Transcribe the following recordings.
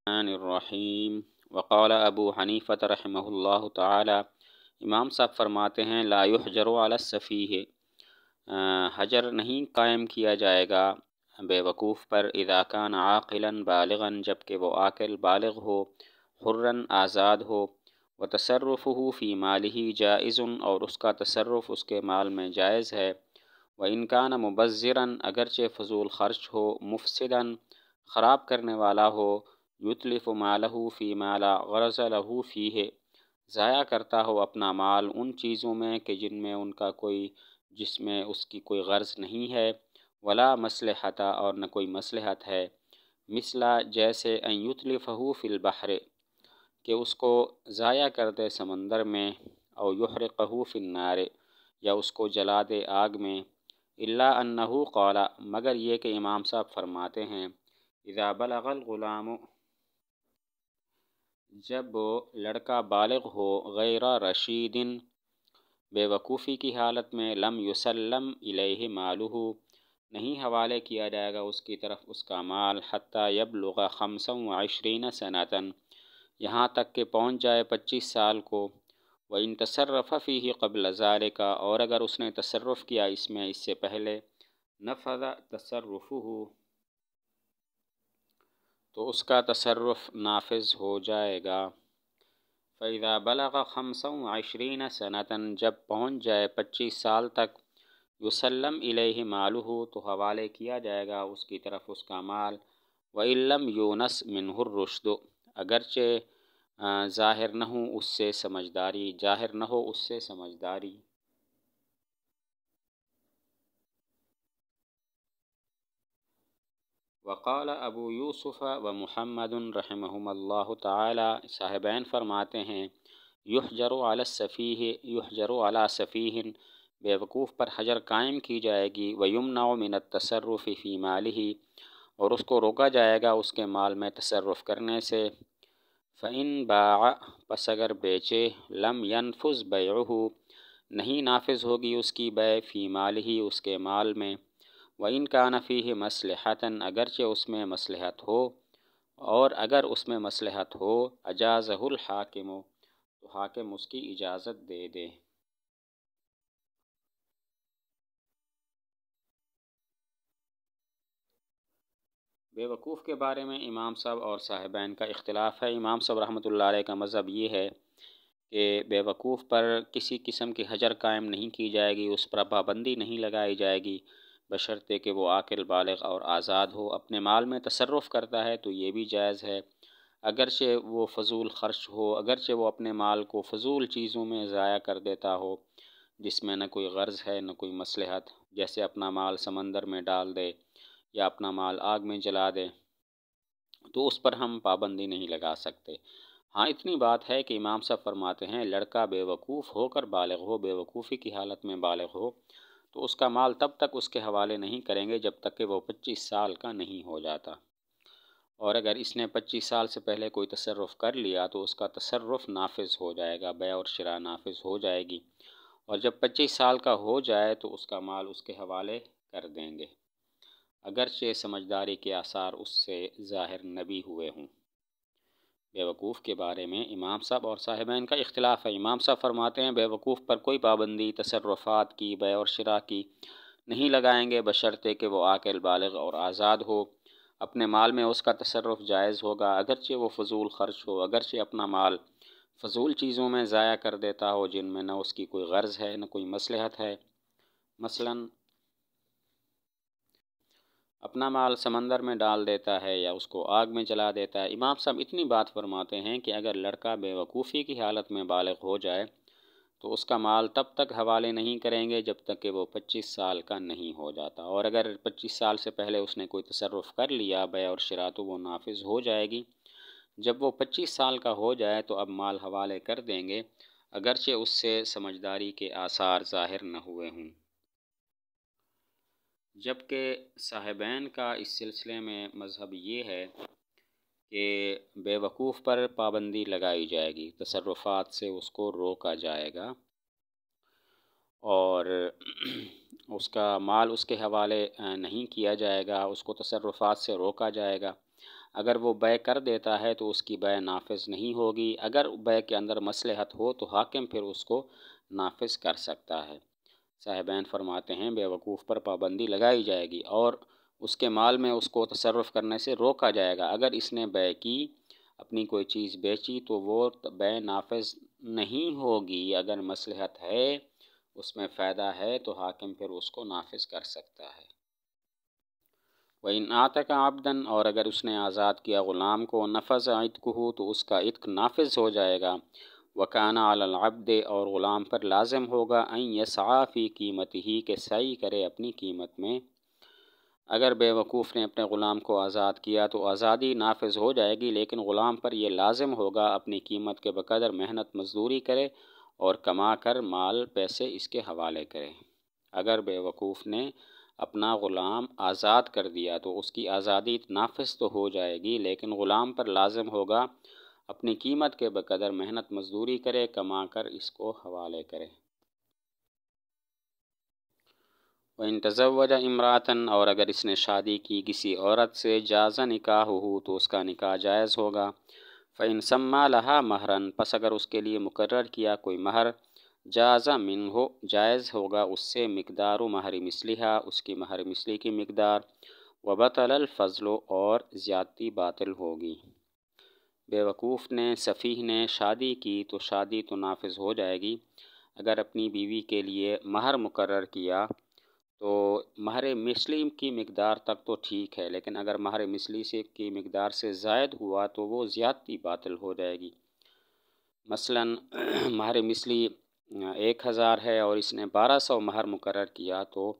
الرحیم وقال ابو حنیفۃ رحمہ اللہ تعالی، امام صاحب فرماتے ہیں لا یحجر علی السفیہ، حجر نہیں قائم کیا جائے گا بے وقوف پر، اذا کان عاقلا بالغا، جب کہ وہ عاقل بالغ ہو، حرا آزاد ہو، وتصرفہ فی مالہ جائز، اور اس کا تصرف اس کے مال میں جائز ہے، وإن کان مبذرا، اگرچہ فضول خرچ ہو، مفسدا، خراب کرنے والا ہو، یتلف مالہ فی ما لا غرض لہ فیہ، ضائع کرتا ہو اپنا مال ان چیزوں میں کہ جن میں جس میں اس کی کوئی غرض نہیں ہے، ولا مصلحت، اور نہ کوئی مصلحت ہے، مثلا جیسے ان یتلفہ فی البحر، کہ اس کو ضائع کر دے سمندر میں، او یحرقہ فی النار، یا اس کو جلا دے آگ میں، الا انہ قال، مگر یہ کہ امام صاحب فرماتے ہیں اذا بلغ الغلام، جب لڑکا بالغ ہو، غیر رشید، بے وقوفی کی حالت میں، لم یسلم الیہ مالہ، نہیں حوالے کیا جائے گا اس کی طرف اس کا مال، حتی یبلغ 25 سنۃ، یہاں تک کہ پہنچ جائے 25 سال کو، وإن تصرف فیہ قبل ذلک، اور اگر اس نے تصرف کیا اس میں اس سے پہلے، نفذ تصرفہ، تو اس کا تصرف نافذ ہو جائے گا۔ فإذا بلغ 25 سنة، جب پہنچ جائے 25 سال تک، یسلم الیہ مالہ، تو حوالے کیا جائے گا اس کی طرف اس کا مال، وإن لم یونس منہ الرشد، اگرچہ ظاہر نہ ہو اس سے سمجھداری، وقال ابو یوسف و محمد رحمہم اللہ تعالی، صاحبین فرماتے ہیں یحجر علی السفیہ، یحجر علی سفیہ، بے وقوف پر حجر قائم کی جائے گی، ویمنع من التصرف فی مالہ، اور اس کو روکا جائے گا اس کے مال میں تصرف کرنے سے، فإن باع، پس اگر بیچے، لم ینفذ بیعہ، نہیں نافذ ہوگی اس کی بیع، فی مالہ، اس کے مال میں، وإن کان فیہ مصلحۃ، اگرچہ اس میں مصلحت ہو، اور اگر اس میں مصلحت ہو، اجازہ الحاکم، تو حاکم اس کی اجازت دے دے۔ بے وقوف کے بارے میں امام صاحب اور صاحبین کا اختلاف ہے۔ امام صاحب رحمۃ اللہ علیہ کا مذہب یہ ہے کہ بے وقوف پر کسی قسم کی حجر قائم نہیں کی جائے گی، اس پر پابندی نہیں لگائی جائے گی، بشرطے کہ وہ عاقل بالغ اور آزاد ہو، اپنے مال میں تصرف کرتا ہے تو یہ بھی جائز ہے، اگرچہ وہ فضول خرچ ہو، اگرچہ وہ اپنے مال کو فضول چیزوں میں ضائع کر دیتا ہو جس میں نہ کوئی غرض ہے نہ کوئی مصلحت، جیسے اپنا مال سمندر میں ڈال دے یا اپنا مال آگ میں جلا دے، تو اس پر ہم پابندی نہیں لگا سکتے۔ ہاں اتنی بات ہے کہ امام صاحب فرماتے ہیں لڑکا بے وقوف ہو کر بالغ ہو، بے وقوفی کی حالت میں بالغ ہو، تو اس کا مال تب تک اس کے حوالے نہیں کریں گے جب تک کہ وہ 25 سال کا نہیں ہو جاتا، اور اگر اس نے 25 سال سے پہلے کوئی تصرف کر لیا تو اس کا تصرف نافذ ہو جائے گا، بیع اور شراء نافذ ہو جائے گی، اور جب 25 سال کا ہو جائے تو اس کا مال اس کے حوالے کر دیں گے، اگرچہ سمجھداری کے آثار اس سے ظاہر نہ بھی ہوئے ہوں۔ بے وقوف کے بارے میں امام صاحب اور صاحبین کا اختلاف ہے۔ امام صاحب فرماتے ہیں بے وقوف پر کوئی پابندی تصرفات کی، بیع اور شراء کی نہیں لگائیں گے، بشرطے کہ وہ عاقل بالغ اور آزاد ہو، اپنے مال میں اس کا تصرف جائز ہوگا، اگرچہ وہ فضول خرچ ہو، اگرچہ اپنا مال فضول چیزوں میں ضائع کر دیتا ہو جن میں نہ اس کی کوئی غرض ہے نہ کوئی مصلحت ہے، مثلاً اپنا مال سمندر میں ڈال دیتا ہے یا اس کو آگ میں جلا دیتا ہے۔ امام صاحب اتنی بات فرماتے ہیں کہ اگر لڑکا بے وقوفی کی حالت میں بالغ ہو جائے تو اس کا مال تب تک حوالے نہیں کریں گے جب تک کہ وہ 25 سال کا نہیں ہو جاتا، اور اگر 25 سال سے پہلے اس نے کوئی تصرف کر لیا بیع اور شراء تو وہ نافذ ہو جائے گی، جب وہ 25 سال کا ہو جائے تو اب مال حوالے کر دیں گے، اگرچہ اس سے سمجھداری کے آثار ظاہر نہ ہوئے ہوں۔ جبکہ صاحبین کا اس سلسلے میں مذہب یہ ہے کہ بے وقوف پر پابندی لگائی جائے گی، تصرفات سے اس کو روکا جائے گا، اور اس کا مال اس کے حوالے نہیں کیا جائے گا، اس کو تصرفات سے روکا جائے گا، اگر وہ بے کر دیتا ہے تو اس کی بے نافذ نہیں ہوگی۔ اگر بے کے اندر مصلحت ہو تو حاکم پھر اس کو نافذ کر سکتا ہے۔ صاحبین فرماتے ہیں بیوقوف پر پابندی لگائی جائے گی اور اس کے مال میں اس کو تصرف کرنے سے روکا جائے گا۔ اگر اس نے بے کی، اپنی کوئی چیز بیچی، تو وہ بے نافذ نہیں ہوگی۔ اگر مصلحت ہے، اس میں فائدہ ہے، تو حاکم پھر اس کو نافذ کر سکتا ہے۔ وَإِنْ أَعْتَقَ عَبْدًا، اور اگر اس نے آزاد کیا غلام کو، نفذ عتقہ، تو اس کا عتق نافذ ہو جائے گا۔ وَكَانَ عَلَى الْعَبْدِ، اور غلام پر لازم ہوگا، أَن يَسْعَى فِي قِيمَتِهِ، کہ سعی کرے اپنی قیمت میں۔ اگر بیوقوف نے اپنے غلام کو آزاد کیا تو آزادی نافذ ہو جائے گی، لیکن غلام پر یہ لازم ہوگا اپنی قیمت کے بقدر محنت مزدوری کرے اور کما کر مال پیسے اس کے حوالے کرے۔ اگر بیوقوف نے اپنا غلام آزاد کر دیا تو اس کی آزادی نافذ تو ہو جائے گی، لیکن غلام پر لازم ہوگا اپنی قیمت کے بقدر محنت مزدوری کرے، کما کر اس کو حوالے کرے۔ وَإِن تَزَوَّجَ امْرَأَةً، اور اگر اس نے شادی کی کسی عورت سے، جاز نکاحہ، تو اس کا نکاح جائز ہوگا۔ فَإِن سَمَّى لَهَا مَهْرًا، پس اگر اس کے لیے مقرر کیا کوئی مہر، جاز منہ، جائز ہوگا اس سے، مقدار مہر مثلہا، اس کی مہر مثلی کی مقدار، وبطل الفضل، اور زیادتی باطل ہوگی۔ بیوقوف نے، سفیہ نے شادی کی تو شادی تو نافذ ہو جائے گی۔ اگر اپنی بیوی کے لیے مہر مقرر کیا تو مہر مثلی کی مقدار تک تو ٹھیک ہے، لیکن اگر مہر مثلی سے کی مقدار سے زائد ہوا تو وہ زیادتی باطل ہو جائے گی۔ مثلا مہر مثلی 1000 ہے اور اس نے 1200 مہر مقرر کیا تو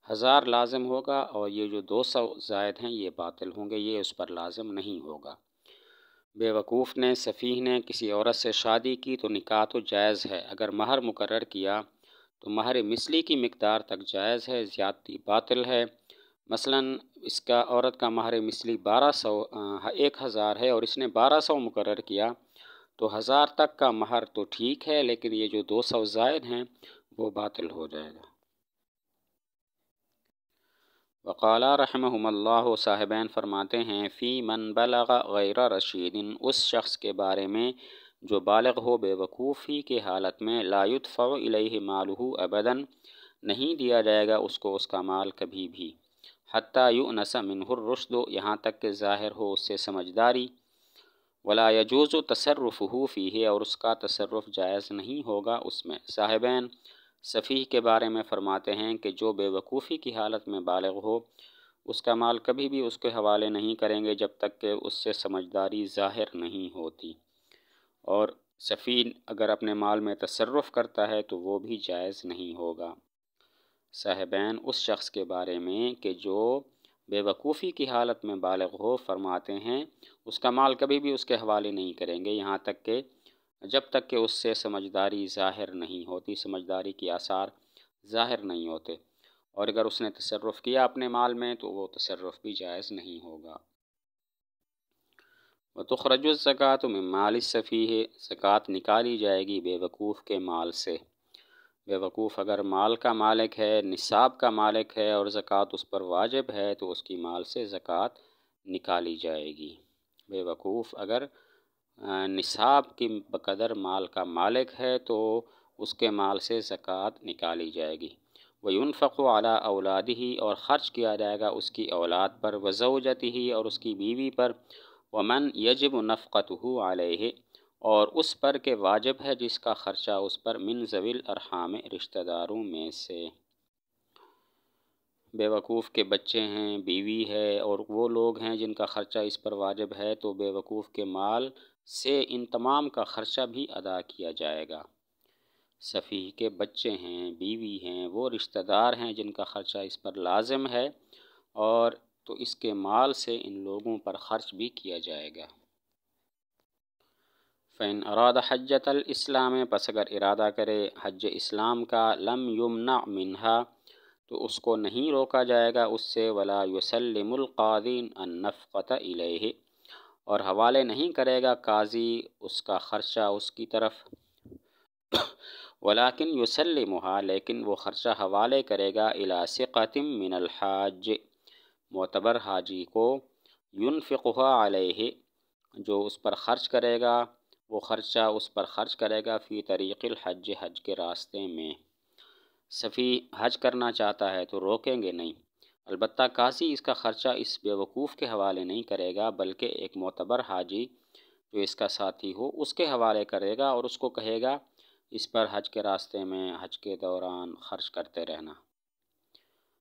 1000 لازم ہوگا، اور یہ جو 200 زائد ہیں یہ باطل ہوں گے، یہ اس پر لازم نہیں ہوگا۔ بیوقوف نے، سفیہ نے کسی عورت سے شادی کی تو نکاح تو جائز ہے۔ اگر مہر مقرر کیا تو مہر مثلی کی مقدار تک جائز ہے، زیادتی باطل ہے۔ مثلا اس کا عورت کا مہر مثلی 1000 ہے اور اس نے 1200 مقرر کیا تو 1000 تک کا مہر تو ٹھیک ہے، لیکن یہ جو 200 زائد ہیں وہ باطل ہو جائے گا۔ وقال رحمہم اللہ، صاحبین فرماتے ہیں، فی من بلغ غیر رشید، اس شخص کے بارے میں جو بالغ ہو بے وقوفی کی حالت میں، لا یدفع الیہ مالہ ابدا، نہیں دیا جائے گا اس کو اس کا مال کبھی بھی، حتی یؤنس منہ الرشد، یہاں تک کہ ظاہر ہو اس سے سمجھداری، ولا یجوز تصرفہ فیہ، اور اس کا تصرف جائز نہیں ہوگا اس میں۔ صاحبین سفیہ کے بارے میں فرماتے ہیں کہ جو بے وقوفی کی حالت میں بالغ ہو، اس کا مال کبھی بھی اس کے حوالے نہیں کریں گے جب تک کہ اس سے سمجھداری ظاہر نہیں ہوتی، اور سفیہ اگر اپنے مال میں تصرف کرتا ہے تو وہ بھی جائز نہیں ہوگا۔ صاحبین اس شخص کے بارے میں کہ جو بے وقوفی کی حالت میں بالغ ہو، فرماتے ہیں اس کا مال کبھی بھی اس کے حوالے نہیں کریں گے یہاں تک کہ جب تک کہ اس سے سمجھداری ظاہر نہیں ہوتی، سمجھداری کی آثار ظاہر نہیں ہوتے، اور اگر اس نے تصرف کیا اپنے مال میں تو وہ تصرف بھی جائز نہیں ہوگا۔ وَتُخْرَجُ الزَّكَاةُ مِن مَالِ السَّفِيهِ، زکوٰۃ نکالی جائے گی بے وقوف کے مال سے۔ بے وقوف اگر مال کا مالک ہے، نصاب کا مالک ہے اور زکوٰۃ اس پر واجب ہے تو اس کی مال سے زکوٰۃ نکالی جائے گی۔ بے وقوف اگر نصاب کی بقدر مال کا مالک ہے تو اس کے مال سے زکوٰۃ نکالی جائے گی۔ وَيُنْفَقُ عَلَىٰ أَوْلَادِهِ، اور خرچ کیا جائے گا اس کی اولاد پر، وَزَوْجَتِهِ، اور اس کی بیوی پر، وَمَنْ يَجِبُ نَفْقَتُهُ عَلَيْهِ، اور اس پر کہ واجب ہے جس کا خرچہ اس پر، من ذوی الارحام، رشتہ داروں میں سے۔ بے وقوف کے بچے ہیں، بیوی ہے، اور وہ لوگ ہیں جن کا خرچہ اس پر واجب ہے، تو بے وقوف کے مال سے ان تمام کا خرچہ بھی ادا کیا جائے گا۔ سفیہ کے بچے ہیں، بیوی ہیں، وہ رشتہ دار ہیں جن کا خرچہ اس پر لازم ہے، اور تو اس کے مال سے ان لوگوں پر خرچ بھی کیا جائے گا۔ فَإِنْ أَرَادَ حَجَّةَ الْإِسْلَامِ، پس اگر ارادہ کرے حج اسلام کا، لم یمنع منہا، تو اس کو نہیں روکا جائے گا اس سے، ولا یسلم القاضی النفقۃ الیہ، اور حوالے نہیں کرے گا قاضی اس کا خرچہ اس کی طرف، ولیکن یسلمھا، لیکن وہ خرچہ حوالے کرے گا، الی ثقۃ من الحاج، معتبر حاجی کو، ينفقها علیہ، جو اس پر خرچ کرے گا، وہ خرچہ اس پر خرچ کرے گا، فی طریق الحج، حج کے راستے میں۔ سفی حج کرنا چاہتا ہے تو روکیں گے نہیں، البتہ قاضی اس کا خرچہ اس بیوقوف کے حوالے نہیں کرے گا، بلکہ ایک معتبر حاجی جو اس کا ساتھی ہو اس کے حوالے کرے گا اور اس کو کہے گا اس پر حج کے راستے میں حج کے دوران خرچ کرتے رہنا۔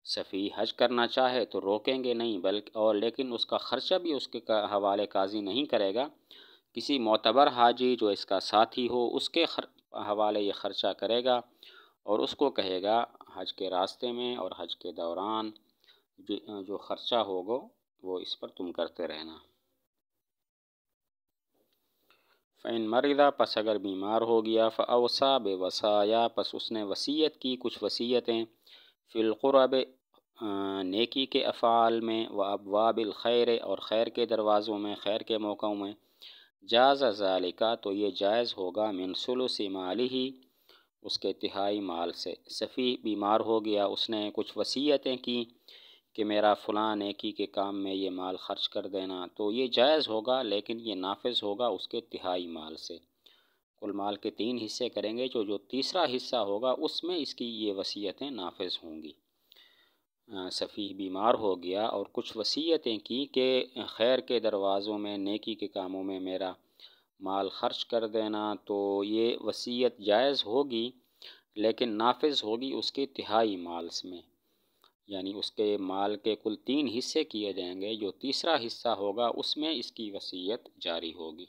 سفی حج کرنا چاہے تو روکیں گے نہیں، بلکہ اور لیکن اس کا خرچہ بھی اس کے حوالے قاضی نہیں کرے گا، کسی معتبر حاجی جو اس کا ساتھی ہو اس کے حوالے یہ خرچہ کرے گا اور اس کو کہے گا حج کے راستے میں اور حج کے دوران جو خرچہ ہوگا وہ اس پر تم کرتے رہنا۔ فَإِن مَرِضَ، پس اگر بیمار ہو گیا، فَأَوْصَىٰ بِوَصَایَا، پس اس نے وصیت کی کچھ وصیتیں، فی القرب، نیکی کے افعال میں، وابواب الخیر، اور خیر کے دروازوں میں، خیر کے موقعوں میں، جاز ذالک، تو یہ جائز ہوگا، من ثلث مالہ، اس کے تہائی مال سے۔ سفی بیمار ہو گیا، اس نے کچھ وصیتیں کی کہ میرا فلاں نیکی کے کام میں یہ مال خرچ کر دینا، تو یہ جائز ہوگا، لیکن یہ نافذ ہوگا اس کے تہائی مال سے۔ کل مال کے 3 حصے کریں گے، جو تیسرا حصہ ہوگا اس میں اس کی یہ وصیتیں نافذ ہوں گی۔ سفیہ بیمار ہو گیا اور کچھ وصیتیں کی کہ خیر کے دروازوں میں، نیکی کے کاموں میں میرا مال خرچ کر دینا، تو یہ وصیت جائز ہوگی لیکن نافذ ہوگی اس کے تہائی مال میں، یعنی اس کے مال کے کل 3 حصے کیے جائیں گے، جو تیسرا حصہ ہوگا اس میں اس کی وصیت جاری ہوگی۔